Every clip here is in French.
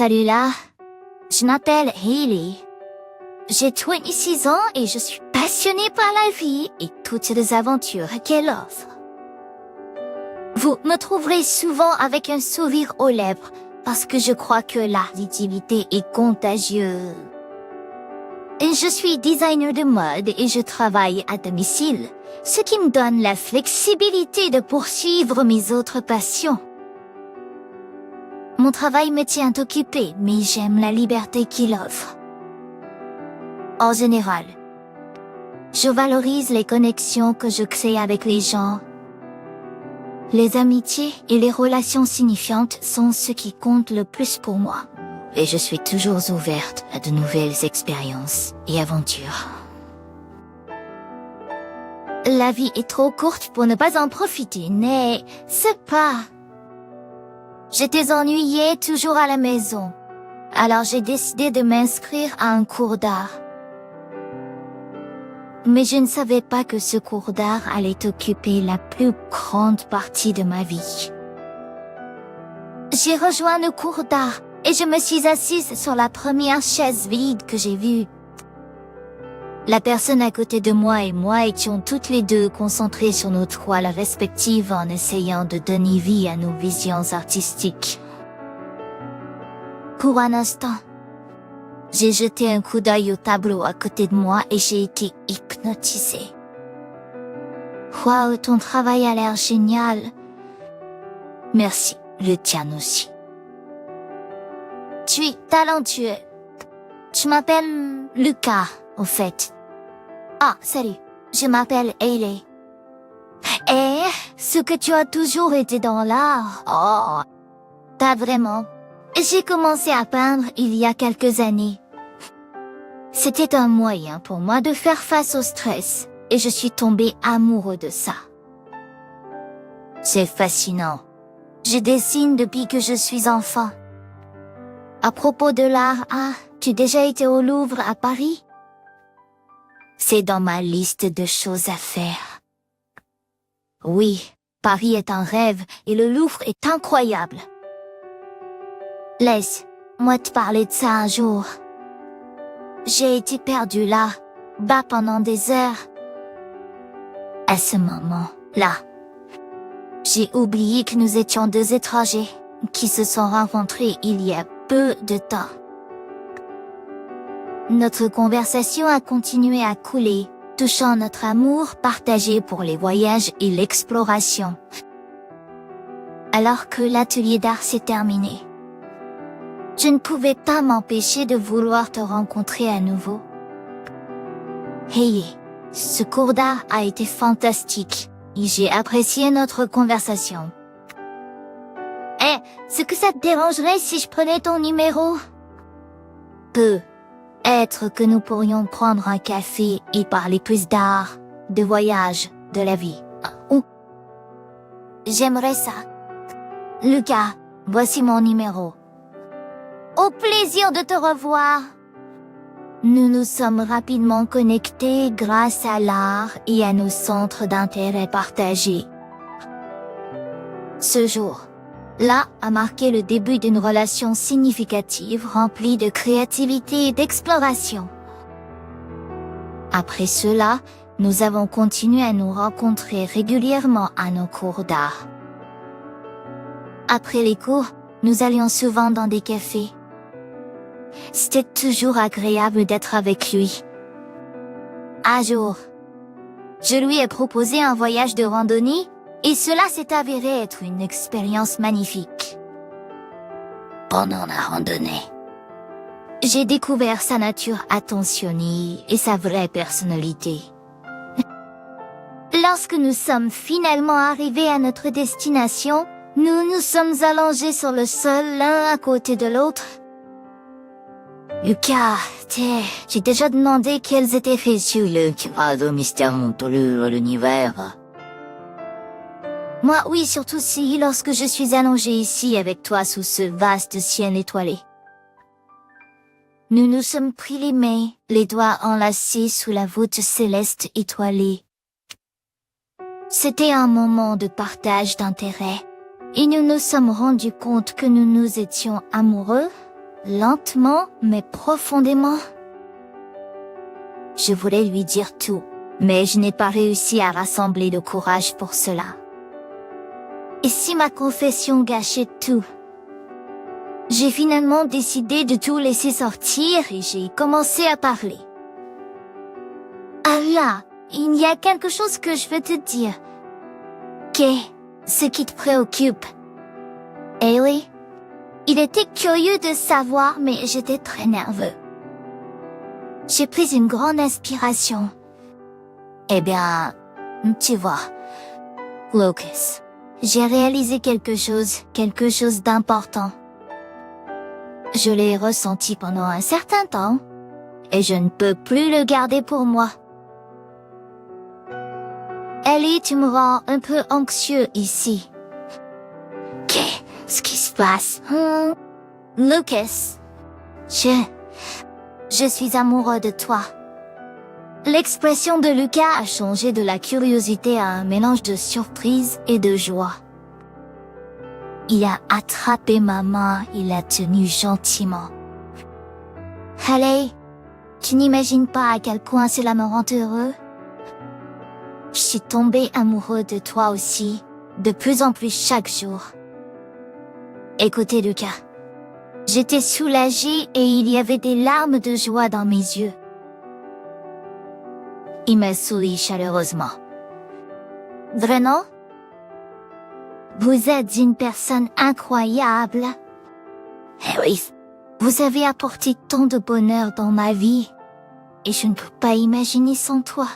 Salut là, je m'appelle Hailey. J'ai 26 ans et je suis passionnée par la vie et toutes les aventures qu'elle offre. Vous me trouverez souvent avec un sourire aux lèvres parce que je crois que la positivité est contagieuse. Et je suis designer de mode et je travaille à domicile, ce qui me donne la flexibilité de poursuivre mes autres passions. Mon travail me tient occupé, mais j'aime la liberté qu'il offre. En général, je valorise les connexions que je crée avec les gens. Les amitiés et les relations signifiantes sont ce qui compte le plus pour moi. Et je suis toujours ouverte à de nouvelles expériences et aventures. La vie est trop courte pour ne pas en profiter, mais c'est pas... J'étais ennuyée toujours à la maison, alors j'ai décidé de m'inscrire à un cours d'art. Mais je ne savais pas que ce cours d'art allait occuper la plus grande partie de ma vie. J'ai rejoint le cours d'art et je me suis assise sur la première chaise vide que j'ai vue. La personne à côté de moi et moi étions toutes les deux concentrées sur nos toiles respectives en essayant de donner vie à nos visions artistiques. Pour un instant, j'ai jeté un coup d'œil au tableau à côté de moi et j'ai été hypnotisée. Waouh, ton travail a l'air génial. Merci, le tien aussi. Tu es talentueux. Je m'appelle Lucas, au fait. Ah, salut, je m'appelle Hailey. Et ce que tu as toujours été dans l'art. Oh, pas vraiment. J'ai commencé à peindre il y a quelques années. C'était un moyen pour moi de faire face au stress et je suis tombée amoureux de ça. C'est fascinant. Je dessine depuis que je suis enfant. À propos de l'art, tu as déjà été au Louvre à Paris? C'est dans ma liste de choses à faire. Oui, Paris est un rêve et le Louvre est incroyable. Laisse-moi te parler de ça un jour. J'ai été perdue là, bas pendant des heures. À ce moment-là, j'ai oublié que nous étions deux étrangers qui se sont rencontrés il y a peu de temps. Notre conversation a continué à couler, touchant notre amour partagé pour les voyages et l'exploration. Alors que l'atelier d'art s'est terminé, je ne pouvais pas m'empêcher de vouloir te rencontrer à nouveau. Hey, ce cours d'art a été fantastique et j'ai apprécié notre conversation. Est-ce que ça te dérangerait si je prenais ton numéro? Peut-être que nous pourrions prendre un café et parler plus d'art, de voyage, de la vie. Ou j'aimerais ça. Lucas, voici mon numéro. Au plaisir de te revoir. Nous nous sommes rapidement connectés grâce à l'art et à nos centres d'intérêt partagés. Ce jour-là a marqué le début d'une relation significative remplie de créativité et d'exploration. Après cela, nous avons continué à nous rencontrer régulièrement à nos cours d'art. Après les cours, nous allions souvent dans des cafés. C'était toujours agréable d'être avec lui. Un jour, je lui ai proposé un voyage de randonnée et cela s'est avéré être une expérience magnifique. Pendant la randonnée, j'ai découvert sa nature attentionnée et sa vraie personnalité. Lorsque nous sommes finalement arrivés à notre destination, nous nous sommes allongés sur le sol l'un à côté de l'autre. Lucas, j'ai déjà demandé quels étaient faits sur le mystère monstrueux de l'univers. Moi, oui, surtout si lorsque je suis allongée ici avec toi sous ce vaste ciel étoilé. Nous nous sommes pris les mains, les doigts enlacés sous la voûte céleste étoilée. C'était un moment de partage d'intérêt, et nous nous sommes rendus compte que nous nous étions amoureux, lentement mais profondément. Je voulais lui dire tout, mais je n'ai pas réussi à rassembler le courage pour cela. Et si ma confession gâchait tout? J'ai finalement décidé de tout laisser sortir et j'ai commencé à parler. Ah là, il y a quelque chose que je veux te dire. Qu'est-ce qui te préoccupe? Hailey? Il était curieux de savoir, mais j'étais très nerveux. J'ai pris une grande inspiration. Eh bien, tu vois, Lucas, j'ai réalisé quelque chose d'important. Je l'ai ressenti pendant un certain temps, et je ne peux plus le garder pour moi. Ellie, tu me rends un peu anxieux ici. Qu'est-ce qui se passe? Lucas, je suis amoureux de toi. L'expression de Lucas a changé de la curiosité à un mélange de surprise et de joie. Il a attrapé ma main, il l'a tenue gentiment. Hailey, tu n'imagines pas à quel point cela me rend heureux? Je suis tombée amoureux de toi aussi, de plus en plus chaque jour. Écoutez Lucas, j'étais soulagée et il y avait des larmes de joie dans mes yeux. Il m'a souri chaleureusement. Vraiment? Vous êtes une personne incroyable. Eh oui, vous avez apporté tant de bonheur dans ma vie et je ne peux pas imaginer sans toi.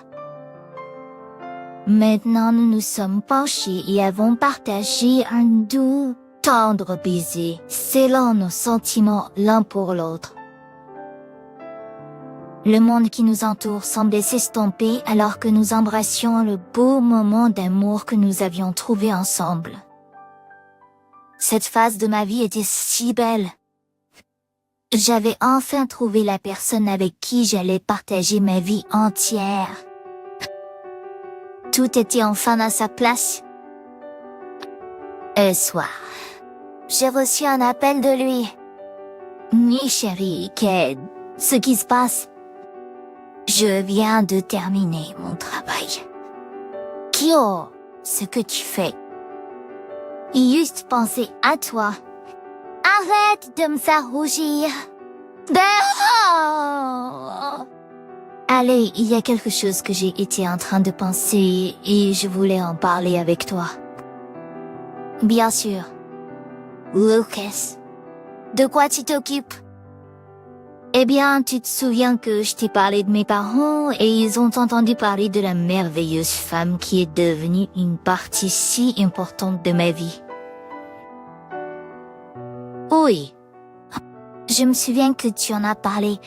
Maintenant, nous nous sommes penchés et avons partagé un doux, tendre baiser, scellant nos sentiments l'un pour l'autre. Le monde qui nous entoure semblait s'estomper alors que nous embrassions le beau moment d'amour que nous avions trouvé ensemble. Cette phase de ma vie était si belle. J'avais enfin trouvé la personne avec qui j'allais partager ma vie entière. Tout était enfin à sa place. Un soir, j'ai reçu un appel de lui. « Chérie, qu'est-ce qui se passe? Je viens de terminer mon travail. » Kyo, ce que tu fais. Juste penser à toi. Arrête de me faire rougir. Allez, il y a quelque chose que j'ai été en train de penser et je voulais en parler avec toi. Bien sûr. Lucas, de quoi tu t'occupes? Eh bien, tu te souviens que je t'ai parlé de mes parents et ils ont entendu parler de la merveilleuse femme qui est devenue une partie si importante de ma vie. Oui. Je me souviens que tu en as parlé.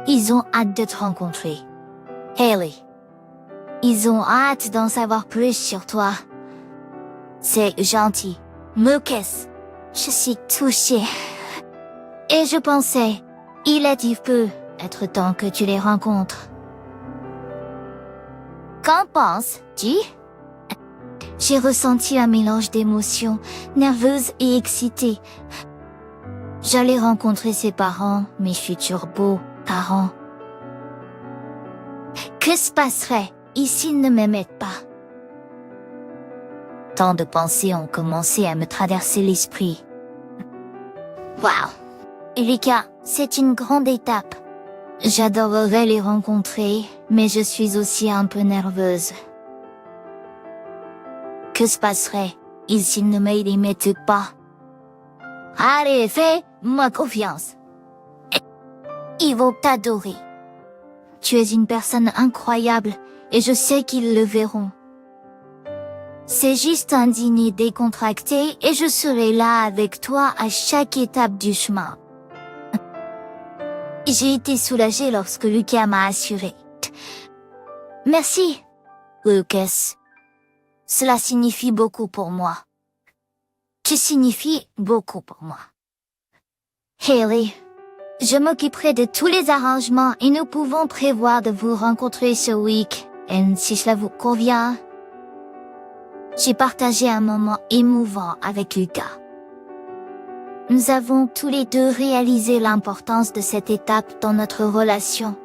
Ils ont hâte de te rencontrer. Hailey. Ils ont hâte d'en savoir plus sur toi. C'est gentil. Lucas. Je suis touchée. Et je pensais, il peut être temps que tu les rencontres. Qu'en penses-tu? J'ai ressenti un mélange d'émotions, nerveuse et excitée. J'allais rencontrer ses parents, mes futurs beaux-parents. Que se passerait s'ils ne m'aimaient pas? Tant de pensées ont commencé à me traverser l'esprit. Wow! Lucas, c'est une grande étape. J'adorerais les rencontrer, mais je suis aussi un peu nerveuse. Que se passerait s'ils ne m'aimaient pas? Allez, fais-moi confiance. Ils vont t'adorer. Tu es une personne incroyable et je sais qu'ils le verront. C'est juste un dîner décontracté et je serai là avec toi à chaque étape du chemin. J'ai été soulagée lorsque Lucas m'a assuré. Merci, Lucas. Cela signifie beaucoup pour moi. Tu signifies beaucoup pour moi. Hailey, je m'occuperai de tous les arrangements et nous pouvons prévoir de vous rencontrer ce week-end si cela vous convient. J'ai partagé un moment émouvant avec Lucas. Nous avons tous les deux réalisé l'importance de cette étape dans notre relation.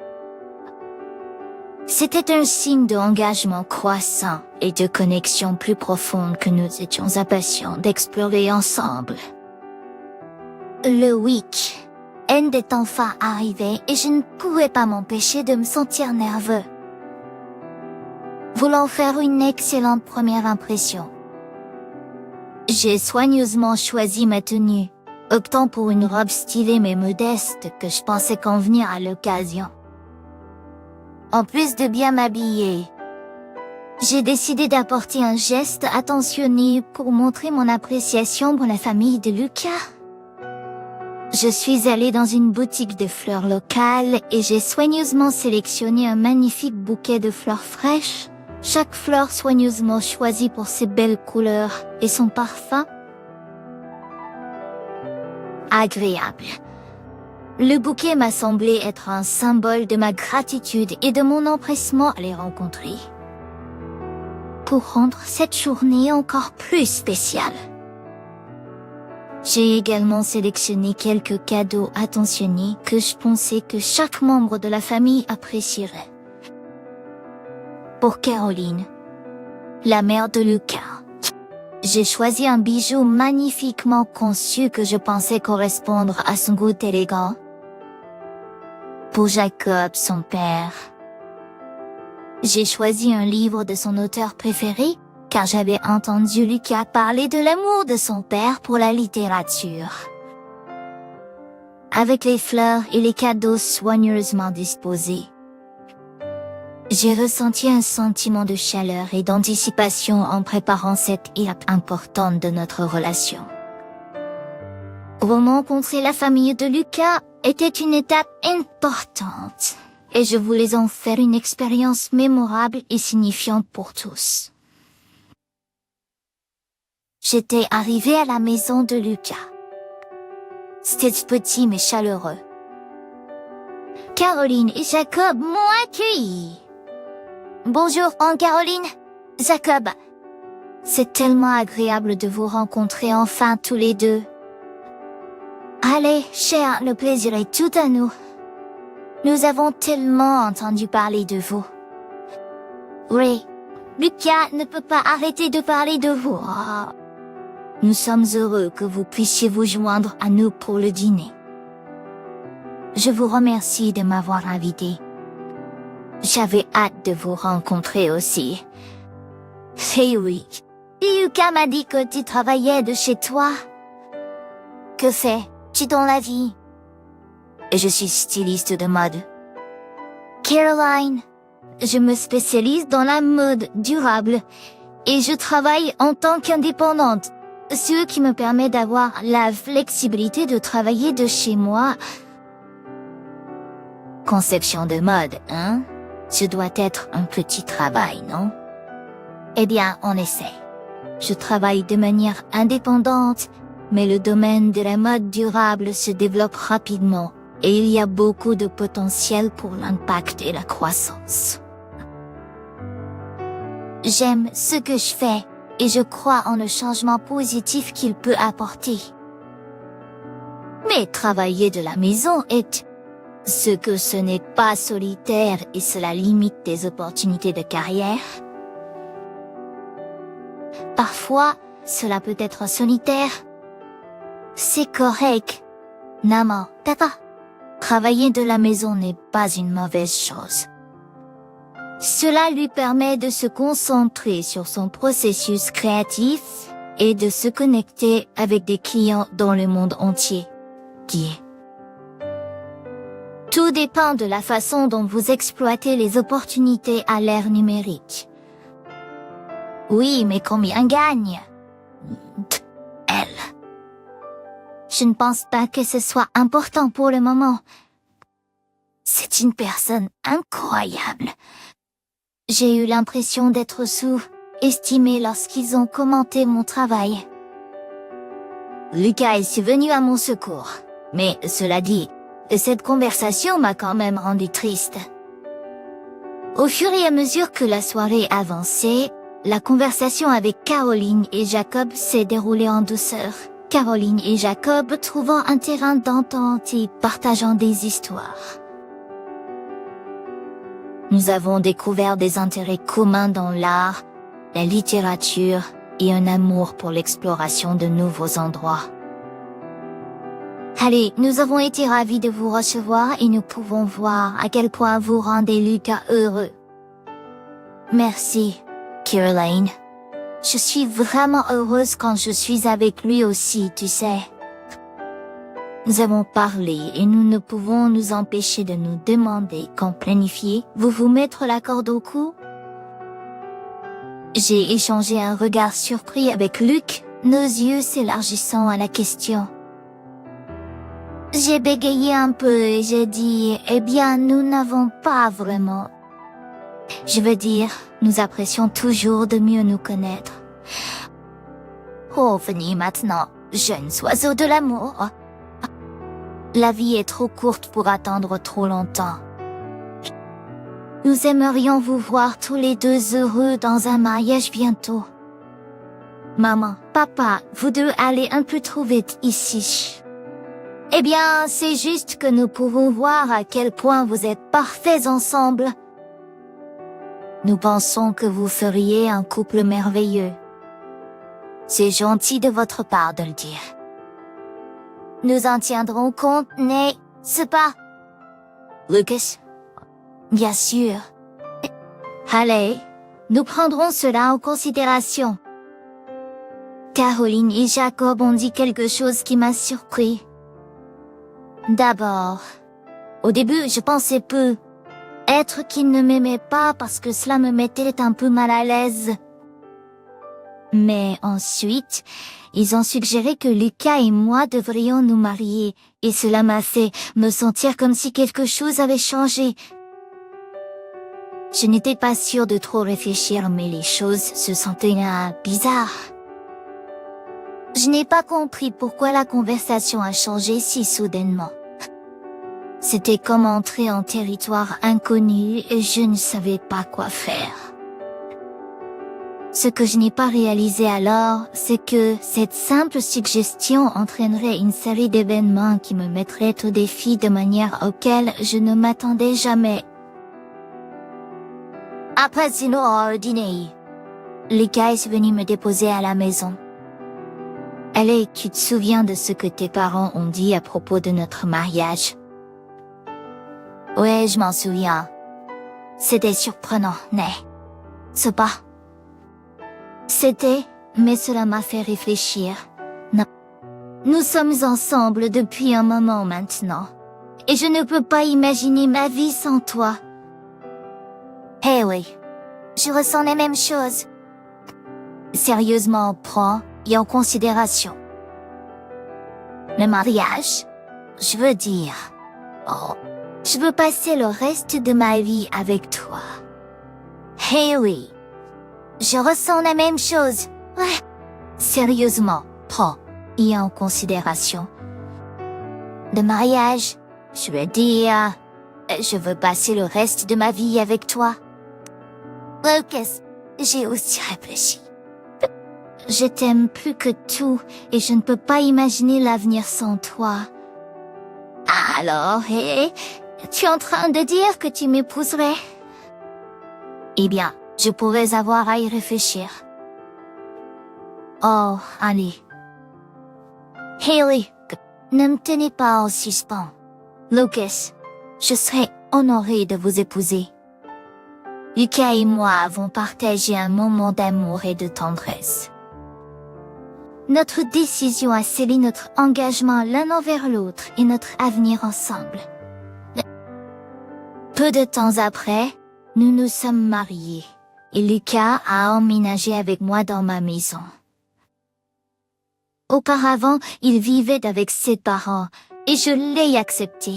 C'était un signe d'engagement croissant et de connexion plus profonde que nous étions impatients d'explorer ensemble. Le week-end est enfin arrivé et je ne pouvais pas m'empêcher de me sentir nerveux. Voulant faire une excellente première impression, j'ai soigneusement choisi ma tenue, optant pour une robe stylée mais modeste que je pensais convenir à l'occasion. En plus de bien m'habiller, j'ai décidé d'apporter un geste attentionné pour montrer mon appréciation pour la famille de Lucas. Je suis allée dans une boutique de fleurs locales et j'ai soigneusement sélectionné un magnifique bouquet de fleurs fraîches, chaque fleur soigneusement choisie pour ses belles couleurs et son parfum agréable. Le bouquet m'a semblé être un symbole de ma gratitude et de mon empressement à les rencontrer, pour rendre cette journée encore plus spéciale. J'ai également sélectionné quelques cadeaux attentionnés que je pensais que chaque membre de la famille apprécierait. Pour Caroline, la mère de Lucas, j'ai choisi un bijou magnifiquement conçu que je pensais correspondre à son goût élégant. Pour Jacob, son père, j'ai choisi un livre de son auteur préféré, car j'avais entendu Lucas parler de l'amour de son père pour la littérature. Avec les fleurs et les cadeaux soigneusement disposés, j'ai ressenti un sentiment de chaleur et d'anticipation en préparant cette étape importante de notre relation. Rencontrer la famille de Lucas était une étape importante, et je voulais en faire une expérience mémorable et signifiante pour tous. J'étais arrivée à la maison de Lucas. C'était petit mais chaleureux. Caroline et Jacob m'ont accueilli. Bonjour, Caroline, Jacob. C'est tellement agréable de vous rencontrer enfin tous les deux. Allez, cher, le plaisir est tout à nous. Nous avons tellement entendu parler de vous. Oui, Lucas ne peut pas arrêter de parler de vous. Nous sommes heureux que vous puissiez vous joindre à nous pour le dîner. Je vous remercie de m'avoir invité. J'avais hâte de vous rencontrer aussi. Eh oui, Lucas m'a dit que tu travaillais de chez toi. Que fais-tu dans la vie? Je suis styliste de mode. Caroline, je me spécialise dans la mode durable et je travaille en tant qu'indépendante, ce qui me permet d'avoir la flexibilité de travailler de chez moi. Conception de mode, hein? Ce doit être un petit travail, non? Eh bien, on essaie. Je travaille de manière indépendante, mais le domaine de la mode durable se développe rapidement et il y a beaucoup de potentiel pour l'impact et la croissance. J'aime ce que je fais et je crois en le changement positif qu'il peut apporter. Mais travailler de la maison est ce que ce n'est pas solitaire et cela limite des opportunités de carrière. Parfois, cela peut être solitaire. C'est correct. Maman, papa. Travailler de la maison n'est pas une mauvaise chose. Cela lui permet de se concentrer sur son processus créatif et de se connecter avec des clients dans le monde entier. Tout dépend de la façon dont vous exploitez les opportunités à l'ère numérique. Oui, mais combien gagne? Elle. Je ne pense pas que ce soit important pour le moment. C'est une personne incroyable. J'ai eu l'impression d'être sous-estimée lorsqu'ils ont commenté mon travail. Lucas est venu à mon secours. Mais cela dit, cette conversation m'a quand même rendu triste. Au fur et à mesure que la soirée avançait, la conversation avec Caroline et Jacob s'est déroulée en douceur, Caroline et Jacob trouvant un terrain d'entente et partageant des histoires. Nous avons découvert des intérêts communs dans l'art, la littérature et un amour pour l'exploration de nouveaux endroits. Allez, nous avons été ravis de vous recevoir et nous pouvons voir à quel point vous rendez Lucas heureux. Merci, Caroline. Je suis vraiment heureuse quand je suis avec lui aussi, tu sais. Nous avons parlé et nous ne pouvons nous empêcher de nous demander quand planifiez-vous vous mettre la corde au cou? J'ai échangé un regard surpris avec Luc, nos yeux s'élargissant à la question. J'ai bégayé un peu et j'ai dit, eh bien, nous n'avons pas vraiment. Je veux dire, nous apprécions toujours de mieux nous connaître. Oh, venez maintenant, jeunes oiseaux de l'amour. La vie est trop courte pour attendre trop longtemps. Nous aimerions vous voir tous les deux heureux dans un mariage bientôt. Maman, papa, vous deux allez un peu trop vite ici. Eh bien, c'est juste que nous pouvons voir à quel point vous êtes parfaits ensemble. Nous pensons que vous feriez un couple merveilleux. C'est gentil de votre part de le dire. Nous en tiendrons compte, n'est-ce pas? Lucas? Bien sûr. Allez, nous prendrons cela en considération. Caroline et Jacob ont dit quelque chose qui m'a surpris. D'abord, au début, je pensais peu être qu'ils ne m'aimaient pas parce que cela me mettait un peu mal à l'aise. Mais ensuite, ils ont suggéré que Lucas et moi devrions nous marier, et cela m'a fait me sentir comme si quelque chose avait changé. Je n'étais pas sûre de trop réfléchir, mais les choses se sentaient bizarres. Je n'ai pas compris pourquoi la conversation a changé si soudainement. C'était comme entrer en territoire inconnu et je ne savais pas quoi faire. Ce que je n'ai pas réalisé alors, c'est que cette simple suggestion entraînerait une série d'événements qui me mettraient au défi de manière auquel je ne m'attendais jamais. Après le dîner, Lucas est venu me déposer à la maison. Allez, tu te souviens de ce que tes parents ont dit à propos de notre mariage? Ouais, je m'en souviens. C'était surprenant, n'est-ce pas? C'était, mais cela m'a fait réfléchir. Non. Nous sommes ensemble depuis un moment maintenant. Et je ne peux pas imaginer ma vie sans toi. Eh oui, je ressens les mêmes choses. Sérieusement, prends et en considération. Le mariage, je veux dire, je veux passer le reste de ma vie avec toi. Eh oui, je ressens la même chose. Ouais. Sérieusement, prends et en considération. Le mariage, je veux dire, je veux passer le reste de ma vie avec toi. Lucas, j'ai aussi réfléchi. Je t'aime plus que tout et je ne peux pas imaginer l'avenir sans toi. Alors, tu es en train de dire que tu m'épouserais? Eh bien, je pourrais avoir à y réfléchir. Oh, allez. Hayley, ne me tenez pas en suspens. Lucas, je serais honorée de vous épouser. Lucas et moi avons partagé un moment d'amour et de tendresse. Notre décision a scellé notre engagement l'un envers l'autre et notre avenir ensemble. Peu de temps après, nous nous sommes mariés et Lucas a emménagé avec moi dans ma maison. Auparavant, il vivait avec ses parents et je l'ai accepté.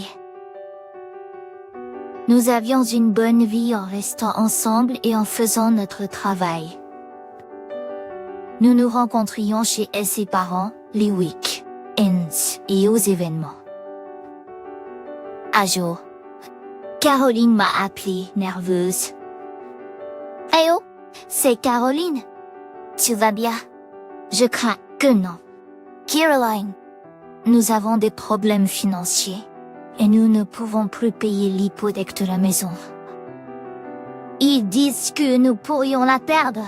Nous avions une bonne vie en restant ensemble et en faisant notre travail. Nous nous rencontrions chez ses parents, les week-ends et aux événements. Un jour, Caroline m'a appelée, nerveuse. « Eh oh, c'est Caroline. Tu vas bien? Je crains que non. Caroline, nous avons des problèmes financiers et nous ne pouvons plus payer l'hypothèque de la maison. Ils disent que nous pourrions la perdre.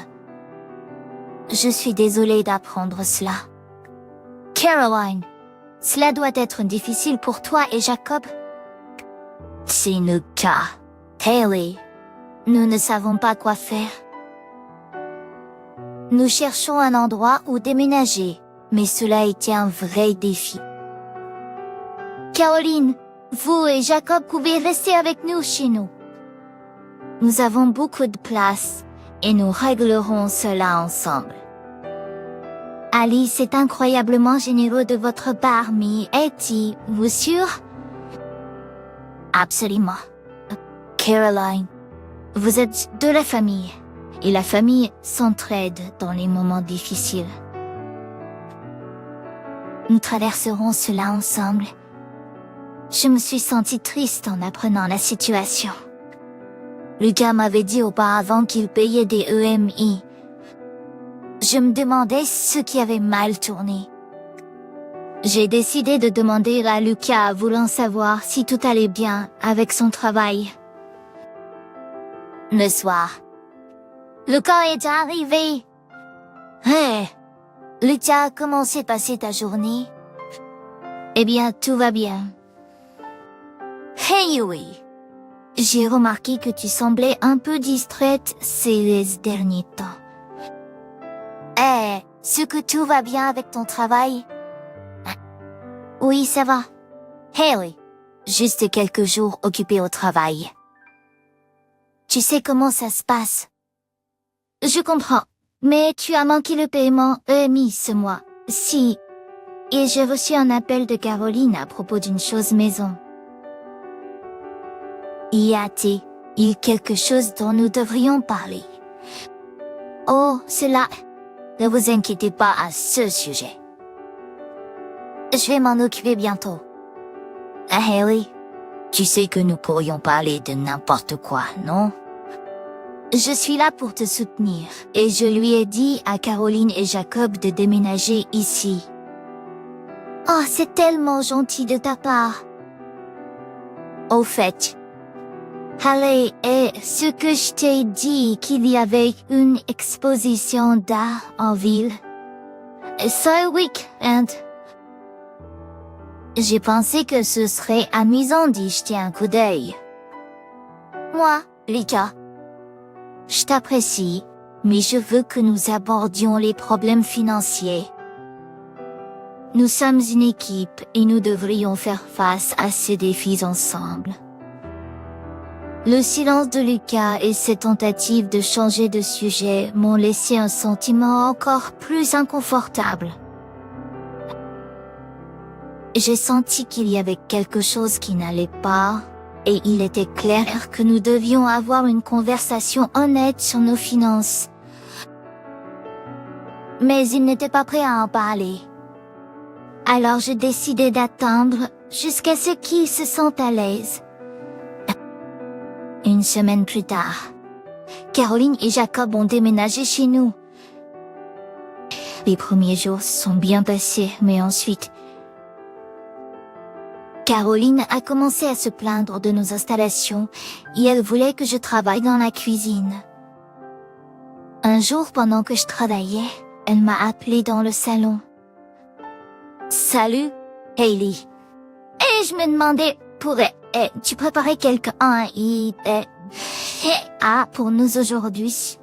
Je suis désolée d'apprendre cela. Caroline, cela doit être difficile pour toi et Jacob. C'est le cas. Hayley, nous ne savons pas quoi faire. Nous cherchons un endroit où déménager, mais cela était un vrai défi. Caroline, vous et Jacob pouvez rester avec nous chez nous. Nous avons beaucoup de place et nous réglerons cela ensemble. Alice est incroyablement généreux de votre part, mais êtes-vous sûr? Absolument. Caroline, vous êtes de la famille, et la famille s'entraide dans les moments difficiles. Nous traverserons cela ensemble. Je me suis sentie triste en apprenant la situation. Lucas m'avait dit auparavant qu'il payait des EMI. Je me demandais ce qui avait mal tourné. J'ai décidé de demander à Lucas, voulant savoir si tout allait bien avec son travail. Le soir, Lucas est arrivé. Hey, Lucas, comment s'est passée ta journée? Eh bien, tout va bien. Hey, oui. J'ai remarqué que tu semblais un peu distraite ces derniers temps. Est-ce que tout va bien avec ton travail? Oui, ça va. Hayley, juste quelques jours occupés au travail. Tu sais comment ça se passe. Je comprends, mais tu as manqué le paiement EMI ce mois. Si. Et j'ai reçu un appel de Caroline à propos d'une chose maison. Y a-t-il quelque chose dont nous devrions parler? Oh, cela. Ne vous inquiétez pas à ce sujet. Je vais m'en occuper bientôt. Hayley, tu sais que nous pourrions parler de n'importe quoi, non? Je suis là pour te soutenir, et je lui ai dit à Caroline et Jacob de déménager ici. Oh, c'est tellement gentil de ta part. Au fait, Hayley, est-ce que je t'ai dit qu'il y avait une exposition d'art en ville? Ce week-end. J'ai pensé que ce serait amusant d'y jeter un coup d'œil. Moi, Lika, je t'apprécie, mais je veux que nous abordions les problèmes financiers. Nous sommes une équipe et nous devrions faire face à ces défis ensemble. Le silence de Lucas et ses tentatives de changer de sujet m'ont laissé un sentiment encore plus inconfortable. J'ai senti qu'il y avait quelque chose qui n'allait pas, et il était clair que nous devions avoir une conversation honnête sur nos finances. Mais il n'était pas prêt à en parler. Alors j'ai décidé d'attendre jusqu'à ce qu'il se sente à l'aise. Une semaine plus tard, Caroline et Jacob ont déménagé chez nous. Les premiers jours se sont bien passés, mais ensuite, Caroline a commencé à se plaindre de nos installations et elle voulait que je travaille dans la cuisine. Un jour, pendant que je travaillais, elle m'a appelé dans le salon. Salut, Hayley. Et je me demandais, tu préparer quelqu'un pour nous aujourd'hui?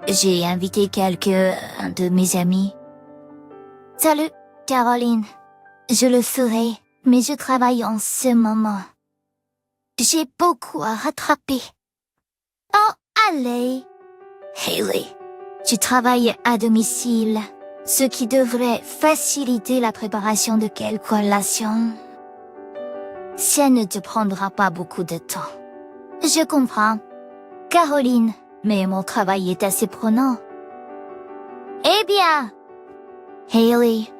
J'ai invité quelques de mes amis. Salut, Caroline. Je le ferai, mais je travaille en ce moment. J'ai beaucoup à rattraper. Oh, allez. Hayley, tu travailles à domicile, ce qui devrait faciliter la préparation de quelques collations. Ça ne te prendra pas beaucoup de temps. Je comprends, Caroline, mais mon travail est assez prenant. Eh bien, Hayley,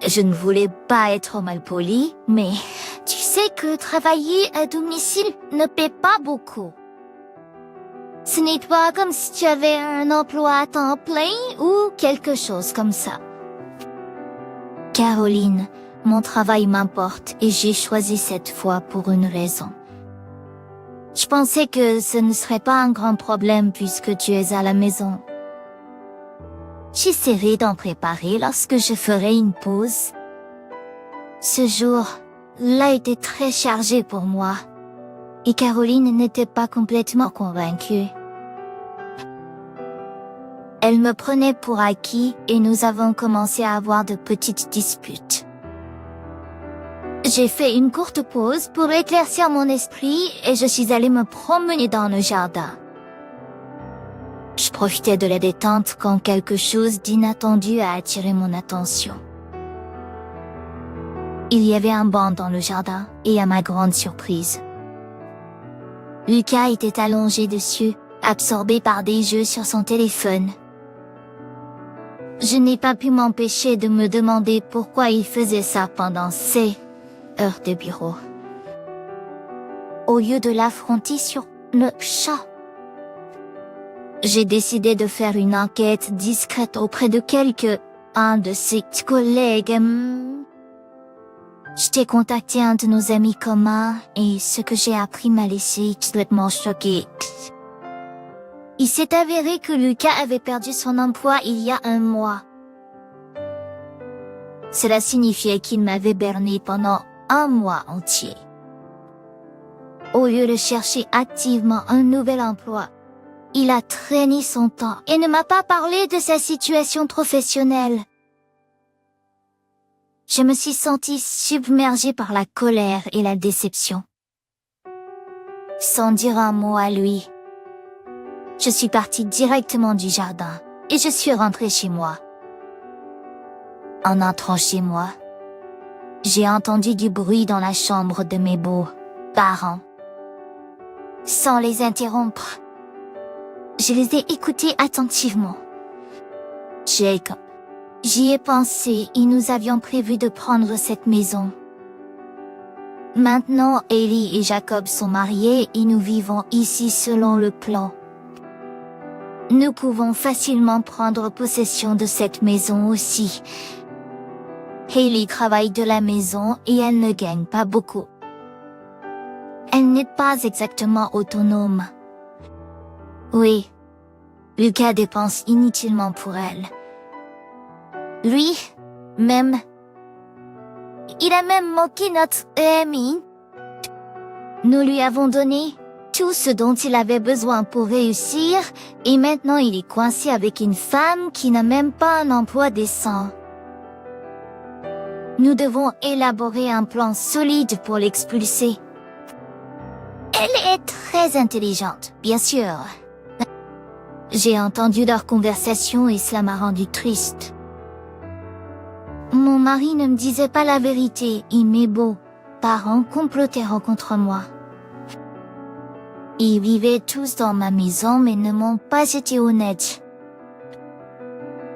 je ne voulais pas être malpolie, mais tu sais que travailler à domicile ne paie pas beaucoup. Ce n'est pas comme si tu avais un emploi à temps plein ou quelque chose comme ça. Caroline, mon travail m'importe et j'ai choisi cette voie pour une raison. Je pensais que ce ne serait pas un grand problème puisque tu es à la maison. J'essaierai d'en préparer lorsque je ferai une pause. Ce jour-là était très chargé pour moi et Caroline n'était pas complètement convaincue. Elle me prenait pour acquis et nous avons commencé à avoir de petites disputes. J'ai fait une courte pause pour éclaircir mon esprit et je suis allée me promener dans le jardin. Je profitais de la détente quand quelque chose d'inattendu a attiré mon attention. Il y avait un banc dans le jardin et à ma grande surprise, Lucas était allongé dessus, absorbé par des jeux sur son téléphone. Je n'ai pas pu m'empêcher de me demander pourquoi il faisait ça pendant ses heures de bureau. Au lieu de l'affronter sur le chat, j'ai décidé de faire une enquête discrète auprès de un de ses collègues. J'ai contacté un de nos amis communs et ce que j'ai appris m'a laissé complètement choquée. Il s'est avéré que Lucas avait perdu son emploi il y a 1 mois. Cela signifiait qu'il m'avait berné pendant 1 mois entier. Au lieu de chercher activement un nouvel emploi, il a traîné son temps et ne m'a pas parlé de sa situation professionnelle. Je me suis sentie submergée par la colère et la déception. Sans dire un mot à lui, je suis partie directement du jardin et je suis rentrée chez moi. En entrant chez moi, j'ai entendu du bruit dans la chambre de mes beaux-parents. Sans les interrompre, je les ai écoutés attentivement. J'y ai pensé et nous avions prévu de prendre cette maison. Maintenant, Ellie et Jacob sont mariés et nous vivons ici selon le plan. Nous pouvons facilement prendre possession de cette maison aussi. Hailey travaille de la maison et elle ne gagne pas beaucoup. Elle n'est pas exactement autonome. Oui, Lucas dépense inutilement pour elle. Lui, même, il a même moqué notre ami. Nous lui avons donné tout ce dont il avait besoin pour réussir et maintenant il est coincé avec une femme qui n'a même pas un emploi décent. Nous devons élaborer un plan solide pour l'expulser. Elle est très intelligente, bien sûr. J'ai entendu leur conversation et cela m'a rendu triste. Mon mari ne me disait pas la vérité et mes beaux-parents complotèrent contre moi. Ils vivaient tous dans ma maison mais ne m'ont pas été honnêtes.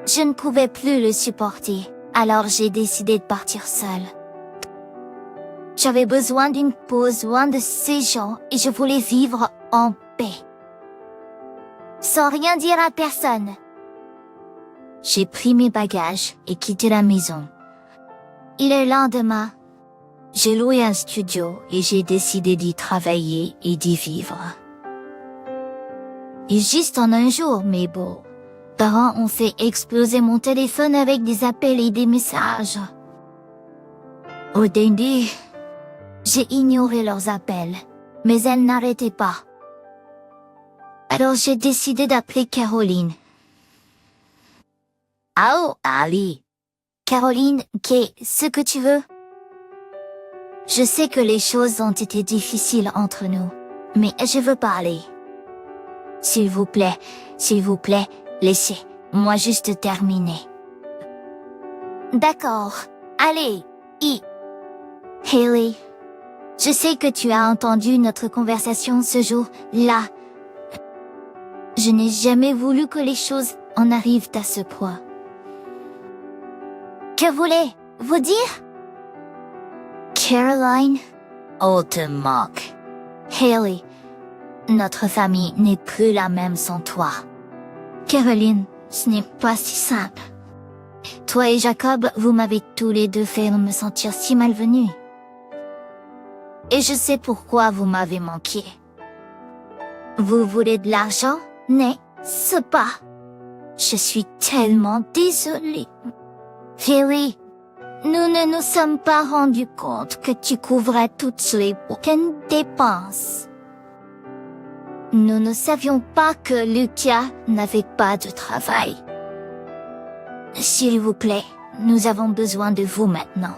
Je ne pouvais plus le supporter, alors j'ai décidé de partir seule. J'avais besoin d'une pause loin de ces gens et je voulais vivre en paix. Sans rien dire à personne. J'ai pris mes bagages et quitté la maison. Et le lendemain, j'ai loué un studio et j'ai décidé d'y travailler et d'y vivre. Et juste en un jour, mes beaux-parents ont fait exploser mon téléphone avec des appels et des messages. Au début, j'ai ignoré leurs appels, mais elles n'arrêtaient pas. Alors j'ai décidé d'appeler Caroline. Oh, Ali. Caroline, qu'est-ce que tu veux? Je sais que les choses ont été difficiles entre nous, mais je veux parler. S'il vous plaît, laissez-moi juste terminer. D'accord, allez, Hailey, je sais que tu as entendu notre conversation ce jour-là. Je n'ai jamais voulu que les choses en arrivent à ce point. Que voulez-vous dire? Caroline? Oh, te moque. Hailey, notre famille n'est plus la même sans toi. Caroline, ce n'est pas si simple. Toi et Jacob, vous m'avez tous les deux fait me sentir si malvenue. Et je sais pourquoi vous m'avez manqué. Vous voulez de l'argent, n'est-ce pas? Je suis tellement désolée. Philly, nous ne nous sommes pas rendus compte que tu couvrais toutes les aucune dépenses. Nous ne savions pas que Lucas n'avait pas de travail. S'il vous plaît, nous avons besoin de vous maintenant.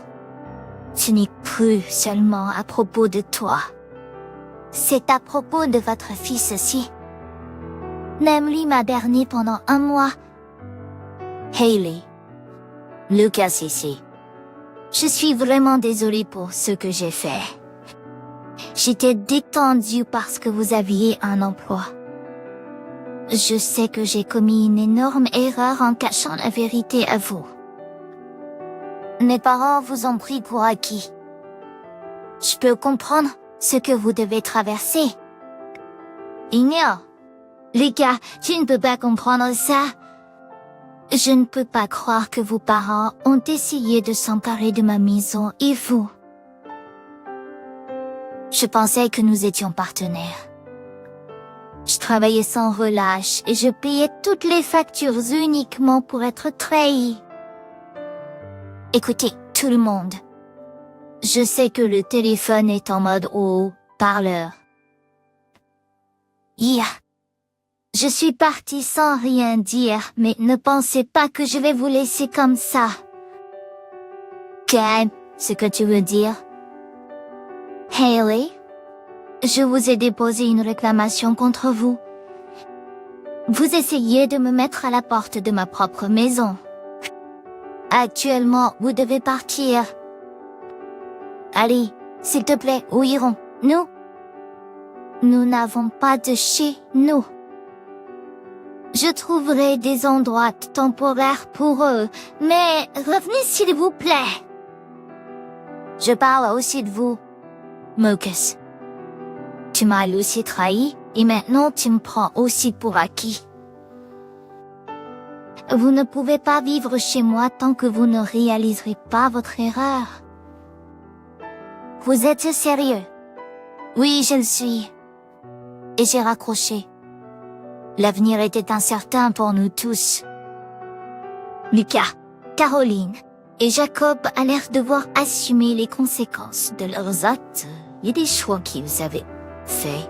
Ce n'est plus seulement à propos de toi. C'est à propos de votre fils aussi. Namely m'a berné pendant 1 mois. Hayley, Lucas ici. Je suis vraiment désolée pour ce que j'ai fait. J'étais détendue parce que vous aviez un emploi. Je sais que j'ai commis une énorme erreur en cachant la vérité à vous. Mes parents vous ont pris pour acquis. Je peux comprendre ce que vous devez traverser. Ignore. Lucas, tu ne peux pas comprendre ça. Je ne peux pas croire que vos parents ont essayé de s'emparer de ma maison et vous. Je pensais que nous étions partenaires. Je travaillais sans relâche et je payais toutes les factures uniquement pour être trahi. Écoutez, tout le monde. Je sais que le téléphone est en mode haut-parleur. Je suis partie sans rien dire, mais ne pensez pas que je vais vous laisser comme ça. Calme, ce que tu veux dire. Hayley, je vous ai déposé une réclamation contre vous. Vous essayez de me mettre à la porte de ma propre maison. Actuellement, vous devez partir. Allez, s'il te plaît, où irons-nous? Nous n'avons pas de chez nous. Je trouverai des endroits temporaires pour eux, mais revenez s'il vous plaît. Je parle aussi de vous, Mocus. Tu m'as aussi trahi, et maintenant tu me prends aussi pour acquis. Vous ne pouvez pas vivre chez moi tant que vous ne réaliserez pas votre erreur. Vous êtes sérieux? Oui, je le suis. Et j'ai raccroché. L'avenir était incertain pour nous tous. Lucas, Caroline et Jacob a l'air devoir assumer les conséquences de leurs actes et des choix qu'ils avaient faits.